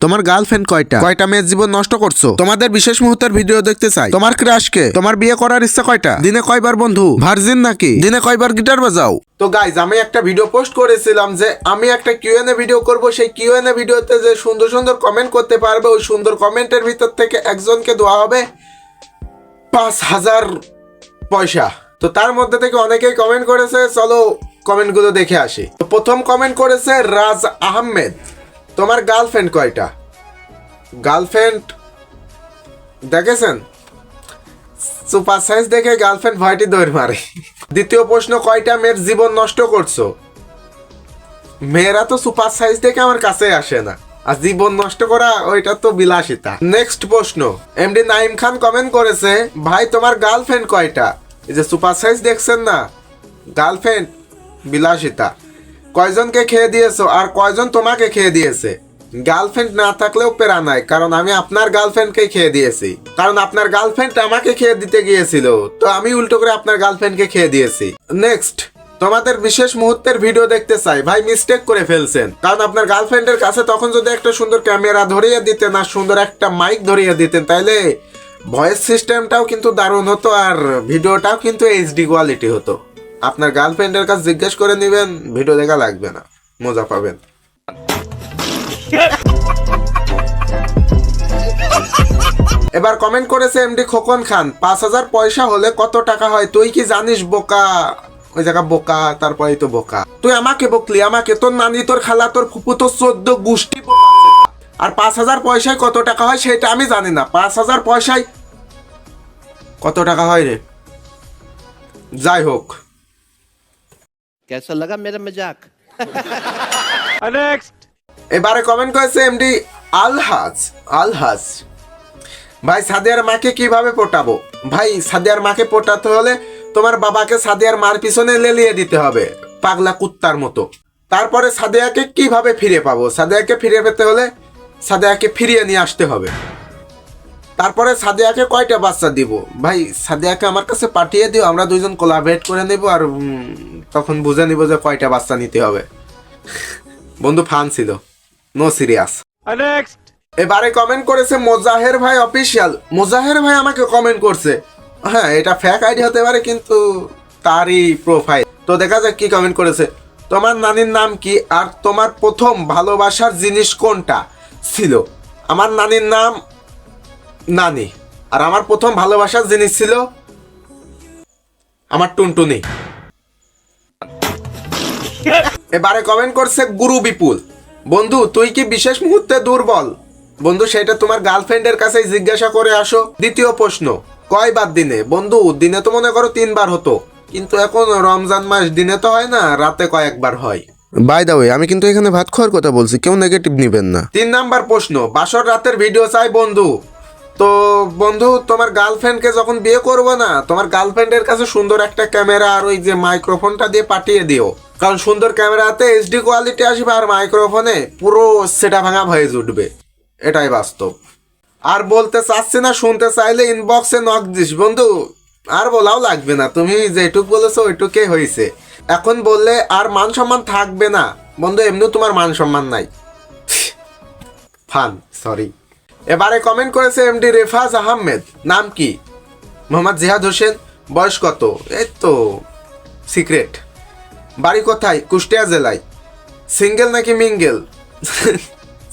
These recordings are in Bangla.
তোমার গার্লফ্রেন্ড কয়টা, কয়টা মেয়ের জীবন নষ্ট করছো, তোমাদের বিশেষ মুহূর্তের ভিডিও দেখতে চাই। তোমার ক্রাশকে, তোমার বিয়ে করার ইচ্ছা কয়টা, দিনে কয়বার বন্ধু, ভার্জিন নাকি, দিনে কয়বার গিটার বাজাও। তো গাইজ, আমি একটা ভিডিও পোস্ট করেছিলাম যে আমি একটা কিউএনএ ভিডিও করব। সেই কিউএনএ ভিডিওতে যে সুন্দর সুন্দর কমেন্ট করতে পারবে, ওই সুন্দর কমেন্টের ভিতর থেকে একজনকে দেওয়া হবে 5,000 পয়সা। তো তার মধ্যে থেকে অনেকেই কমেন্ট করেছে, চলো কমেন্টগুলো দেখে আসি। তো প্রথম কমেন্ট করেছে রাজ আহমেদ, তোমার গার্লফ্রেন্ড কয়টা? গার্লফ্রেন্ড দেখেছেন, সুপার সাইজ দেখে গার্লফ্রেন্ড ভয়টি দৌড় মারে। দ্বিতীয় প্রশ্ন, কয়টা মেয়ের জীবন নষ্ট করছো? মেয়েরা তো সুপার সাইজ দেখে আমার কাছে আসে না, আর জীবন নষ্ট করা ওইটা তো বিলাসিতা। নেক্সট প্রশ্ন, এমডি নাইম খান কমেন্ট করেছে, ভাই তোমার গার্লফ্রেন্ড কয়টা? এই যে সুপার সাইজ দেখছেন না, গার্লফ্রেন্ড বিলাসিতা। কয়জনকে খেয়ে দিয়েছো আর কয়জন তোমাকে খেয়ে দিয়েছে? গার্লফ্রেন্ড না থাকলেও পেরা নাই, কারণ আমি আপনার গার্লফ্রেন্ডকে খেয়ে দিয়েছি, কারণ আপনার গার্লফ্রেন্ড আমাকে খেয়ে দিতে গিয়েছিল, তো আমি উল্টো করে আপনার গার্লফ্রেন্ডকে খেয়ে দিয়েছি। নেক্সট, তোমাদের বিশেষ মুহূর্তের ভিডিও দেখতে চাই। ভাই মিস্টেক করে ফেলছেন, কারণ আপনার গার্লফ্রেন্ডের কাছে তখন যদি একটা সুন্দর ক্যামেরা ধরিয়ে দিতেন আর সুন্দর একটা মাইক ধরিয়ে দিতেন, তাইলে ভয়েস সিস্টেমটাও কিন্তু দারুণ হতো আর ভিডিওটাও কিন্তু এইচডি কোয়ালিটি হতো। আপনার গার্লফ্রেন্ডের কাছে জিজ্ঞেস করে নেবেন, ভিডিও দেখা লাগবে না, মজা পাবেন। এবার কমেন্ট করেছে এমডি খোকন খান, 5,000 পয়সা হলে কত টাকা হয় তুই কি জানিস বোকা? ওই জায়গা বোকা, তারপরেই তো বোকা। তুই আমাকে বকলি, আমাকে, তোর নানি, তোর খালা, তোর ফুপু, তোর 14 গোষ্ঠী বোকা। আর 5,000 পয়সায় কত টাকা হয় সেটা আমি জানি না। 5,000 পয়সায় কত টাকা হয় রে? যাই হোক, कैसा लगा मेरा मजाक? नेक्स्ट। এবারে কমেন্ট করেছে এমডি আলহাজ, ভাই সাদিয়ার মাকে কিভাবে পটাবো? ভাই সাদিয়ার মাকে পটাতে হলে তোমার বাবাকে সাদিয়ার মার পিছনে লেলিয়ে দিতে হবে পাগলা কুত্তার মতো। তারপরে সাদিয়াকে কিভাবে ফিরে পাবো? সাদিয়াকে ফিরে পেতে হলে সাদিয়াকে ফিরিয়ে নিয়ে আসতে হবে। তারপরে সাদিয়াকে কয়টা বাচ্চা দিব? ভাই সাদিয়াকে আমার কাছে পাঠিয়ে দিও, আমরা দুইজন কোলাবরেট করে নেব, আর তখন বুঝে নিব যে কয়টা বাচ্চা নিতে হবে। বন্ধু ফান ছিল, নো সিরিয়াস। नेक्स्ट। এবারে কমেন্ট করেছে মোজাহের ভাই অফিসিয়াল। মোজাহের ভাই আমাকে কমেন্ট করছে, হ্যাঁ এটা ফেক আইডি হতে পারে কিন্তু তারই প্রোফাইল। তো দেখা যাক কি কমেন্ট করেছে। তোমার নানির নাম কি আর তোমার প্রথম ভালোবাসার জিনিস কোনটা ছিল? আমার নানির নাম নানি, আর আমার প্রথম ভালোবাসার জিনিস ছিল আমার টুনটুনি। এবারে কমেন্ট করছে গুরু বিপুল, বন্ধু তুই কি বিশেষ মুহূর্তে দুর্বল? বন্ধু সেটা তোমার গার্লফ্রেন্ডের কাছে জিজ্ঞাসা করে আসো। দ্বিতীয় প্রশ্ন, কয়বার দিনে? বন্ধু দিনে তো মনে করো 3বার হতো, কিন্তু এখন রমজান মাস, দিনে তো হয় না, রাতে কয়েকবার হয়। বাই দা ওয়ে, আমি কিন্তু এখানে ভাত খাওয়ার কথা বলছি, কেউ নেগেটিভ নিবেন না। 3 নাম্বার প্রশ্ন, বাসর রাতের ভিডিও চাই বন্ধু। তো বন্ধু তোমার গার্লফ্রেন্ডকে যখন বিয়ে করবো না, তোমার গার্লফ্রেন্ডের কাছে সুন্দর একটা ক্যামেরা আর ওই যে মাইক্রোফোনটা দিয়ে পাঠিয়ে দিও, কারণ সুন্দর ক্যামেরাতে এইচডি কোয়ালিটি আসবে আর মাইক্রোফোনে পুরো সেটা ভাঙা ভয়েস উঠবে, এটাই বাস্তব। আর বলতে চাচ্ছি না, শুনতে চাইলে ইনবক্সে নক দিস বন্ধু, আর বলাও লাগবে না, তুমি যেটুক বলেছো ওইটুকে হয়েছে। এখন বললে আর মান সম্মান থাকবে না বন্ধু, এমনি তোমার মান সম্মান নাই। Fun, sorry. এবারে কমেন্ট করেছে এমডি রেফাজ আহমেদ, নাম কি? মোহাম্মদ জিহাদ হোসেন, বয়স কত? এই তো সিক্রেট। বাড়ি কোথায়? কুষ্টিয়া জেলায়। সিঙ্গেল নাকি মিঙ্গেল?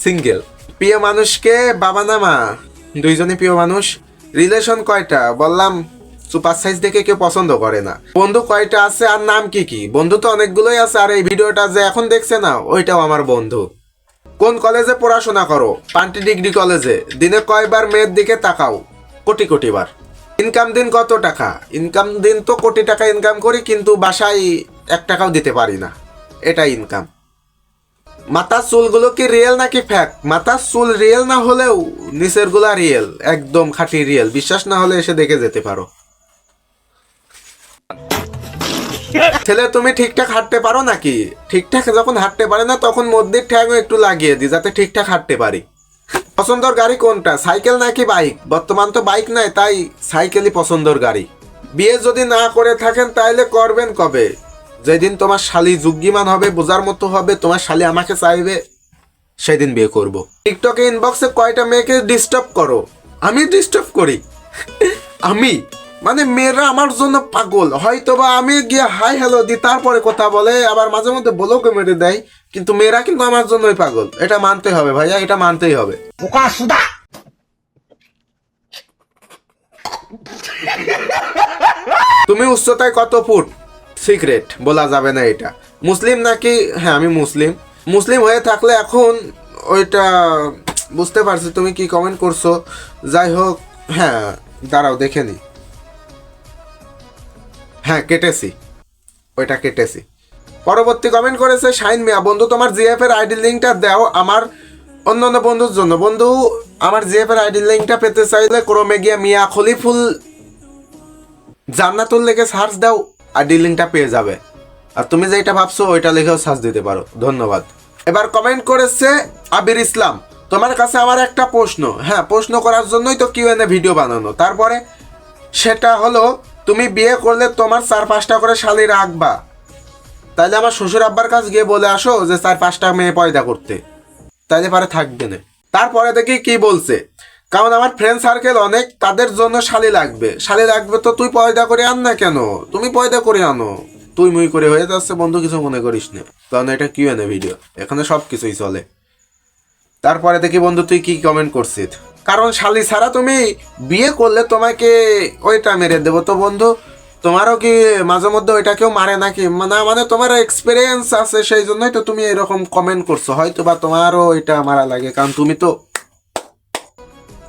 সিঙ্গেল। প্রিয় মানুষকে বাবা না মা? দুইজনই প্রিয় মানুষ। রিলেশন কয়টা? বললাম সুপার সাইজ দেখে কেউ পছন্দ করে না। বন্ধু কয়টা আছে আর নাম কি কি? বন্ধু তো অনেকগুলোই আছে, আর এই ভিডিওটা যে এখন দেখছে না ওইটাও আমার বন্ধু। কোন কলেজে পড়াশোনা করো? পান্টি ডিগ্রি কলেজে। দিনে কয়বার মেয়ের দিকে তাকাও? কোটি কোটি বার। ইনকাম দিন কত টাকা? ইনকাম দিন তো কোটি টাকা ইনকাম করি, কিন্তু বাসায় 1 টাকাও দিতে পারি না, এটাই ইনকাম। মাথার চুলগুলো কি রিয়েল নাকি ফ্যাক? মাথার চুল রিয়েল না হলেও নিচের গুলা রিয়েল, একদম খাঁটি রিয়েল। বিশ্বাস না হলে এসে দেখে যেতে পারো। ছেলে তুমি ঠিকঠাক হাঁটতে পারো নাকি? ঠিকঠাক যখন হাঁটতে পারে না তখন মধ্যের ঠ্যাংও একটু লাগিয়ে দিই যাতে ঠিকঠাক হাঁটতে পারি। পছন্দের গাড়ি কোনটা, সাইকেল নাকি বাইক? বর্তমান তো বাইক নাই, তাই সাইকেলই পছন্দের গাড়ি। বিয়ে যদি না করে থাকেন তাহলে করবেন কবে? যেদিন তোমার শালি যুগ্যিমান হবে, বোঝার মতো হবে, তোমার শালি আমাকে চাইবে, সেদিন বিয়ে করব। টিকটকে ইনবক্সে কয়টা মেয়েকে ডিস্টার্ব করো? আমি ডিস্টার্ব করি? আমি মানে মেয়েরা আমার জন্য পাগল, হয়তো বা আমি গিয়ে হাই হ্যালো দিই তারপরে কথা বলে, আবার মাঝে মধ্যে ব্লকও মেরে দেয়, কিন্তু মেয়েরা কিন্তু আমার জন্যই পাগল। এটা মানতে হবে ভাইয়া, এটা মানতেই হবে। তুমি উচ্চতায় কত ফুট? সিক্রেট বলা যাবে না এটা। মুসলিম নাকি? হ্যাঁ আমি মুসলিম। মুসলিম হয়ে থাকলে এখন ওইটা বুঝতে পারছি তুমি কি কমেন্ট করছো। যাই হোক, হ্যাঁ দাঁড়াও দেখে নি। হ্যাঁ কেটেছি, ওইটা কেটেছি। পরবর্তী কমেন্ট করেছে শাইন মিয়া, বন্ধু তোমার জিএফ এর আইডি লিঙ্কটা দাও আমার অন্যান্য বন্ধুর জন্য। বন্ধু আমার জিএফ এর আইডি লিঙ্কটা পেতে চাইলে ক্রমে গিয়ে মিয়া খলিফুল জান্নাতুল লিখে সার্চ দাও, আইডি লিঙ্কটা পেয়ে যাবে। আর তুমি যেটা ভাবছো ওইটা লিখেও সার্চ দিতে পারো। ধন্যবাদ। এবার কমেন্ট করেছে আবির ইসলাম, তোমার কাছে আমার একটা প্রশ্ন। হ্যাঁ প্রশ্ন করার জন্যই তো কিউএনএ ভিডিও বানানো। তারপরে সেটা হলো, তুমি বিয়ে করলে তোমার 4-5টা করে শালি রাখবা, তাইলে আমার শ্বশুর আব্বার কাছে গিয়ে বলে আসো যে 4-5টা মেয়ে পয়দা করতে, তাইলে পারে থাকবে না। তারপরে দেখি কি বলছে, কারণ আমার ফ্রেন্ড সার্কেল অনেক, তাদের জন্য শালি লাগবে। শালি লাগবে তো তুই পয়দা করে আন না কেন? তুমি পয়দা করে আনো। তুই মুই করে হয়ে যাচ্ছে বন্ধু, কিছু মনে করিস না, কারণ এটা কিউএনএ ভিডিও, এখানে সব কিছুই চলে। তারপরে দেখি বন্ধু তুই কি কমেন্ট করছিস, কারণ শালি ছাড়া তুমি বিয়ে করলে তোমাকে ওইটা মেরে দেবো। তো বন্ধু তোমারও কি মাঝে মধ্যে ওইটা কেউ মারে নাকি? না মানে তোমার এক্সপিরিয়েন্স আছে সেই জন্যই তো তুমি এরকম কমেন্ট করছো, হয়তো বা তোমারও ওইটা মারা লাগে, কারণ তুমি তো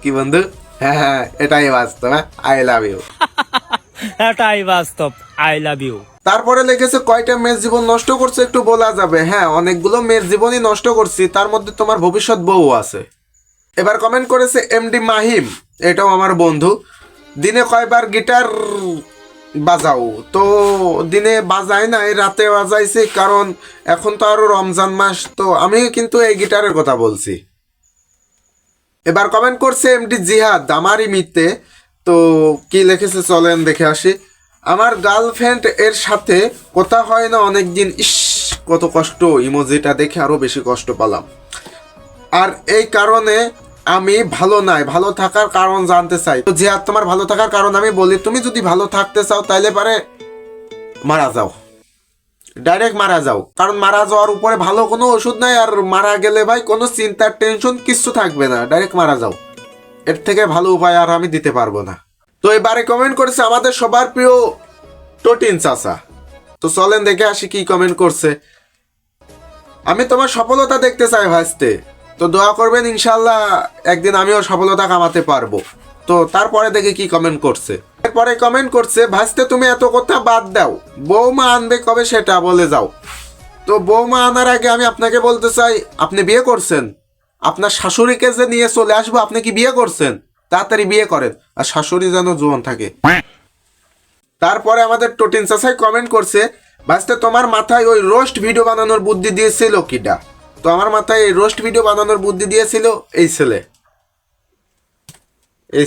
কি বন্ধু। হ্যাঁ হ্যাঁ এটাই বাস্তব। হ্যাঁ আই লাভ ইউ। এটাই বাস্তব, আই লাভ ইউ। তারপরে লিখেছে কয়টা মেয়ের জীবন নষ্ট করছে একটু বলা যাবে? হ্যাঁ অনেকগুলো মেয়ের জীবনই নষ্ট করছি, তার মধ্যে তোমার ভবিষ্যৎ বউ আছে। এবার কমেন্ট করেছে এমডি মাহিম, এটাও আমার বন্ধু, দিনে কয়বার গিটার বাজাও? তো দিনে বাজাই নাই, রাতে বাজাইছি, কারণ এখন তো আরো রমজান মাস, তো আমি কিন্তু এই গিটারের কথা বলছি। এবার কমেন্ট করছে এমডি জিহাদ, আমারই মিথ্যে। তো কি লিখেছে চলেন দেখে আসি। আমার গার্লফ্রেন্ড এর সাথে কথা হয় না অনেকদিন। ইস কত কষ্ট, ইমোজিটা দেখে আরো বেশি কষ্ট পেলাম। আর এই কারণে আমি ভালো নাই, ভালো থাকার কারণ জানতে চাই। তো জিহাদ তোমার ভালো থাকার কারণ আমি বলি, তুমি যদি ভালো থাকতে চাও তাইলে পারে মারা যাও, ডাইরেক্ট মারা যাও, কারণ মারা যাওয়ার উপরে ভালো কোনো ওষুধ নাই। আর মারা গেলে ভাই কোনো চিন্তার টেনশন কিচ্ছু থাকবে না, ডাইরেক্ট মারা যাও, এর থেকে ভালো উপায় আর আমি দিতে পারবো না। তো এবারে কমেন্ট করেছে আমাদের সবার প্রিয় টোটিন চাচা। তো চলেন দেখে আসি কি কমেন্ট করছে। আমি তোমার সফলতা দেখতে চাই ভাসতে, তো দোয়া করবেন ইনশাল্লাহ একদিন আমিও সফলতা কামাতে পারবো। তো তারপরে দেখে কি কমেন্ট করছে। এরপরে কমেন্ট করছে ভাসতে তুমি এত কথা বাদ দাও, বৌমা আনবে কবে সেটা বলে যাও। তো বৌমা আনার আগে আমি আপনাকে বলতে চাই, আপনি বিয়ে করছেন? আপনার শাশুড়িকে যে নিয়ে চলে আসবো, আপনি কি বিয়ে করছেন? তাড়াতাড়ি বিয়ে করেন, আর শাশুড়ি যেন জোয়ান থাকে। তারপরে আমাদের টোটিন চাচাই কমেন্ট করছে ভাসতে তোমার মাথায় ওই রোস্ট ভিডিও বানানোর বুদ্ধি দিয়েছিল কিডা? তো আমার মাথায় এই রোস্ট ভিডিও বানানোর বুদ্ধি দিয়েছিল এই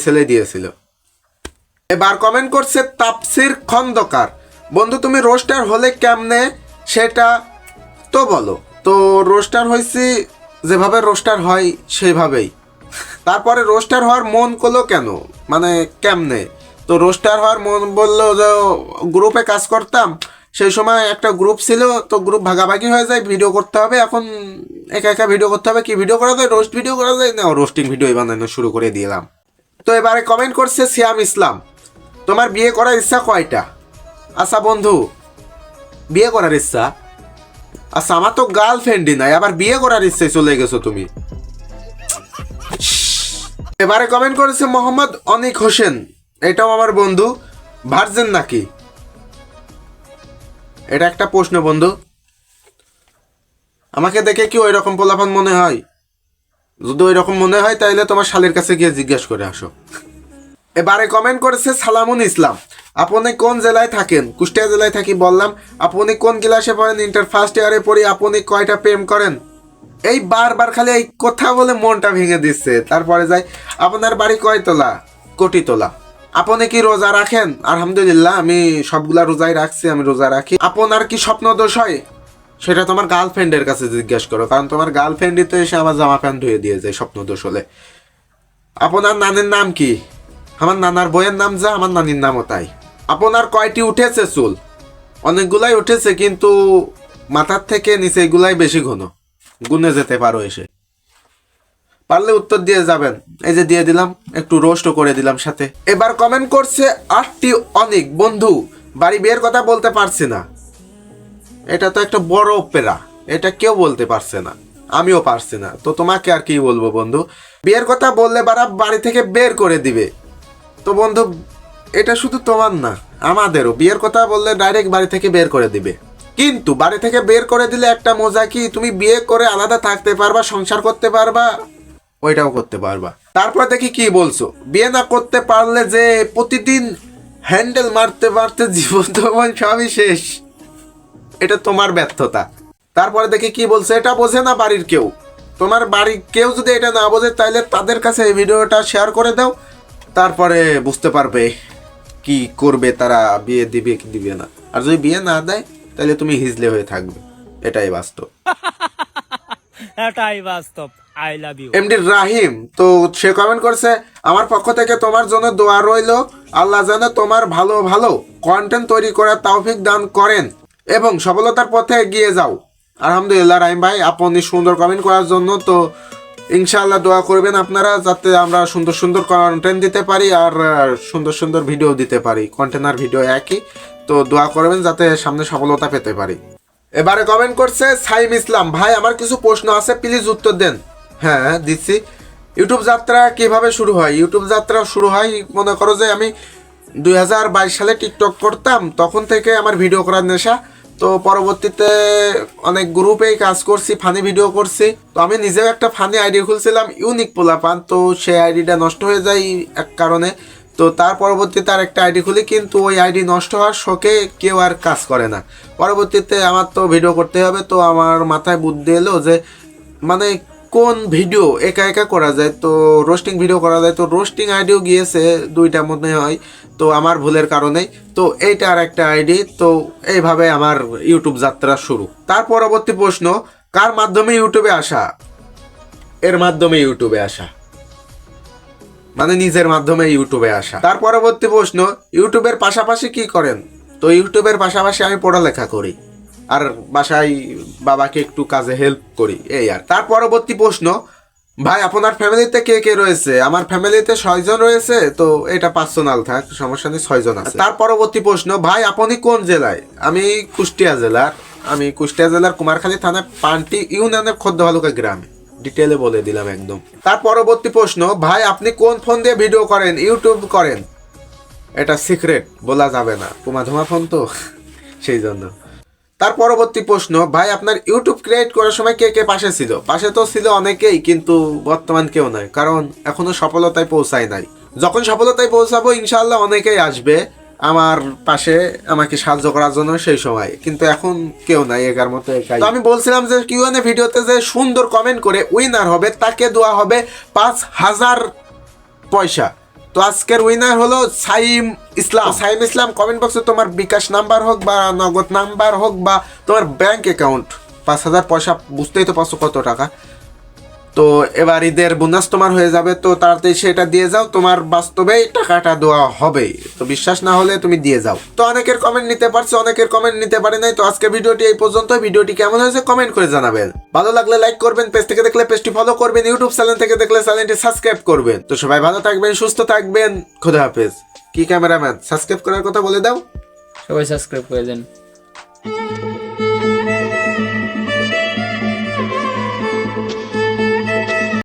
ছেলে দিয়েছিল। এবার কমেন্ট করছে তাপসির খন্দকার, বন্ধু তুমি রোস্টার হলে কেমনে সেটা তো বলো। তো রোস্টার হয়েছি যেভাবে রোস্টার হয় সেইভাবেই। তারপরে রোস্টার হওয়ার মন করলো কেন, মানে কেমনে? তো রোস্টার হওয়ার মন বললো যে গ্রুপে কাজ করতাম, সেই সময় একটা গ্রুপ ছিল, তো গ্রুপ ভাগাভাগি হয়ে যায়, ভিডিও করতে হবে, এখন একা একা ভিডিও করতে হবে। কি ভিডিও করা যায়? রোস্ট ভিডিও করা যায় না, রোস্টিং ভিডিও বানানো শুরু করে দিলাম। তো এবারে কমেন্ট করছে সিয়াম ইসলাম, তোমার বিয়ে করার ইচ্ছা কয়টা? আচ্ছা বন্ধু বিয়ে করার ইচ্ছা, আচ্ছা আমার তো গার্লফ্রেন্ডই নাই, আবার বিয়ে করার ইচ্ছায় চলে গেছো তুমি। এবারে কমেন্ট করেছে মোহাম্মদ অনিক হোসেন, এটাও আমার বন্ধু, ভার্জিন নাকি? এটা একটা প্রশ্ন বন্ধু, আমাকে দেখে কি ওই রকম পোলাপান মনে হয়? যদি ওই রকম মনে হয় তাইলে তোমার শালের কাছে গিয়ে জিজ্ঞেস করে আসো। এবারে কমেন্ট করেছে সালামুন ইসলাম, আপনি কোন জেলায় থাকেন? কুষ্টিয়া জেলায় থাকি বললাম। আপনি কোন ক্লাসে পড়েন? ইন্টার ফার্স্ট ইয়ারে পড়ি। আপনি কয়টা প্রেম করেন? এই বারবার খালি এই কথা বলে মনটা ভেঙে দিচ্ছে। তারপরে যাই, আপনার বাড়ি কয় তোলা? কোটি তোলা। আপনি কি রোজা রাখেন? আলহামদুলিল্লাহ আমি সবগুলা রোজাই রাখছি, আমি রোজা রাখি। আপনার কি স্বপ্ন দোষ হয়? সেটা তোমার গার্লফ্রেন্ডের কাছে জিজ্ঞেস করো, কারণ তোমার ফ্রেন্ডই তো এসে আমার জামা প্যান্ট ধুয়ে দিয়ে যায় স্বপ্নদোষ হলে। আপনার নানির নাম কি? আমার নানার বইয়ের নাম যা, আমার নানির নামও তাই। আপনার কয়টি উঠেছে চুল? অনেকগুলাই উঠেছে, কিন্তু মাথার থেকে নিচে এগুলাই বেশি ঘন, গুনে যেতে পারো এসে। পারলে উত্তর দিয়ে যাবেন। এই যে দিয়ে দিলাম, একটু রোস্টও করে দিলাম সাথে। এবার কমেন্ট করছে আটটি অনেক বন্ধু, বাড়ি বিয়ের কথা বলতে পারছি না। এটা তো একটা বড় অপেরা, এটা কেউ বলতে পারছে না, আমিও পারছি না, তো তোমাকে আর কি বলবো বন্ধু। বিয়ের কথা বললে বাড়ি থেকে বের করে দিবে। তো বন্ধু, এটা শুধু তোমার না, আমাদেরও বিয়ের কথা বললে ডাইরেক্ট বাড়ি থেকে বের করে দিবে। কিন্তু বাড়ি থেকে বের করে দিলে একটা মজা কি, তুমি বিয়ে করে আলাদা থাকতে পারবা, সংসার করতে পারবা, ওইটাও করতে পারবা। তারপর দেখি কি বলছো, বিয়ে না করতে পারলে যে প্রতিদিন হ্যান্ডেল মারতে মারতে জীবন তোমার সবই শেষ, এটা তোমার ব্যর্থতা। তারপরে দেখি কি বলছে, এটা বোঝে না বাড়ির কেউ। তোমার বাড়ির কেউ যদি এটা না বোঝে, তাহলে তাদের কাছে এই ভিডিওটা শেয়ার করে দাও, তারপরে বুঝতে পারবে কি করবে তারা, বিয়ে দিবে কি দিবে না। আর যদি বিয়ে না দেয়, তাহলে তুমি হিজলে হয়ে থাকবে, এটাই বাস্তব। এটাই বাস্তব। I love you. MD Rahim তো সে কমেন্ট করছে, আমার পক্ষ থেকে তোমার জন্য দোয়া রইলো, আল্লাহ যেন তোমার ভালো ভালো কন্টেন্ট তৈরি করার তৌফিক দান করেন এবং সফলতার পথে এগিয়ে যাও। আলহামদুলিল্লাহ রাহিম ভাই, আপনি সুন্দর কমেন্ট করার জন্য। তো ইনশাআল্লাহ দোয়া করবেন আপনারা, যাতে আমরা সুন্দর সুন্দর কন্টেন্ট দিতে পারি আর সুন্দর সুন্দর ভিডিও দিতে পারি। কন্টেন্ট আর ভিডিও একই, তো দোয়া করবেন যাতে সামনে সফলতা পেতে পারি। এবারে কমেন্ট করছে সাইম ইসলাম, ভাই আমার কিছু প্রশ্ন আছে, প্লিজ উত্তর দেন। হ্যাঁ দিচ্ছি। ইউটিউব যাত্রা কিভাবে শুরু হয়? ইউটিউব যাত্রা শুরু হয়, মনে করো যে আমি 2022 সালে টিকটক করতাম, তখন থেকে আমার ভিডিও করার নেশা। তো পরবর্তীতে অনেক গ্রুপেই কাজ করছি, ফানি ভিডিও করছি। তো আমি নিজেও একটা ফানি আইডি খুলছিলাম, ইউনিক পোলাপান, তো সেই আইডিটা নষ্ট হয়ে যায় এক কারণে। তো তার পরবর্তীতে আর একটা আইডি খুলি, কিন্তু ওই আইডি নষ্ট হওয়ার শোকে কেউ আর কাজ করে না। পরবর্তীতে আমার তো ভিডিও করতে হবে, তো আমার মাথায় বুদ্ধি এলো যে মানে কোন ভিডিও একা একা করা যায়, তো রোস্টিং ভিডিও করা যায়। তো রোস্টিং আইডিও গিয়েছে 2টা মনে হয়, তো আমার ভুলের কারণে। তো এইটা আর একটা আইডি, তো এইভাবে আমার ইউটিউব যাত্রা শুরু। তার পরবর্তী প্রশ্ন, কার মাধ্যমে ইউটিউবে আসা? এর মাধ্যমে ইউটিউবে আসা, মানে নিজের মাধ্যমে ইউটিউবে আসা। তার পরবর্তী প্রশ্ন, ইউটিউবের পাশাপাশি কি করেন? তো ইউটিউবের পাশাপাশি আমি পড়ালেখা করি আর বাসায় বাবাকে একটু কাজে হেল্প করি, এই আর। তার পরবর্তী প্রশ্ন, ভাই আপনার ফ্যামিলিতে কে কে রয়েছে? আমার ফ্যামিলিতে 6 জন রয়েছে, তো এটা পার্সোনাল থাক, সমস্যা নেই, 6 জন আছে। তার পরবর্তী প্রশ্ন, ভাই আপনি কোন জেলায়? আমি কুষ্টিয়া জেলার। আমি কুষ্টিয়া জেলার কুমারখালী থানায় পান্টি ইউনিয়নের খোদ্দভালুকা গ্রামে, ডিটেলে বলে দিলাম একদম। তার পরবর্তী প্রশ্ন, ভাই আপনি কোন ফোন দিয়ে ভিডিও করেন, ইউটিউব করেন? এটা সিক্রেট, বলা যাবে না, ধোমা ফোন তো সেই জন্য। তার পরবর্তী প্রশ্ন, ভাই আপনার ইউটিউব ক্রিয়েট করার সময় কে কে পাশে ছিল? পাশে তো ছিল অনেকেই, কিন্তু বর্তমান কেউ নাই, কারণ এখনো সফলতায় পৌঁছায় নাই। যখন সফলতায় পৌঁছাবো ইনশাআল্লাহ অনেকেই আসবে আমার পাশে আমাকে সাহায্য করার জন্য সেই সময়, কিন্তু এখন কেউ নাই, একার মতো একাই। তো আমি বলছিলাম যে কিউএনএ ভিডিওতে যে সুন্দর কমেন্ট করে উইনার হবে তাকে দেওয়া হবে 5000 পয়সা। তো আজকের উইনার হলো সাইম ইসলাম। সাইম ইসলাম, কমেন্ট বক্সে তোমার বিকাশ নাম্বার হোক বা নগদ নাম্বার হোক বা তোমার ব্যাংক অ্যাকাউন্ট, 5000 পয়সা, বুঝতেই তো পারছো কত টাকা। তো এবার ঈদের বোনাস তোমার হয়ে যাবে, তো তাড়াতাড়ি সেটা দিয়ে যাও, তোমার বাস্তবেই টাকাটা দেওয়া হবে। তো বিশ্বাস না হলে তুমি দিয়ে যাও। তো অনেকের কমেন্ট নিতে পারছে, অনেকের কমেন্ট নিতে পারে নাই। তো আজকে ভিডিওটি এই পর্যন্ত। ভিডিওটি কেমন হয়েছে কমেন্ট করে জানাবেন। ভালো লাগলে লাইক করবেন, পেজ থেকে দেখলে পেজটি ফলো করবেন, ইউটিউব চ্যানেল থেকে দেখলে চ্যানেলটি সাবস্ক্রাইব করবেন। তো সবাই ভালো থাকবেন, সুস্থ থাকবেন, খোদা হাফেজ। কি ক্যামেরাম্যান, সাবস্ক্রাইব করার কথা বলে দাও। সবাই সাবস্ক্রাইব করে দেন।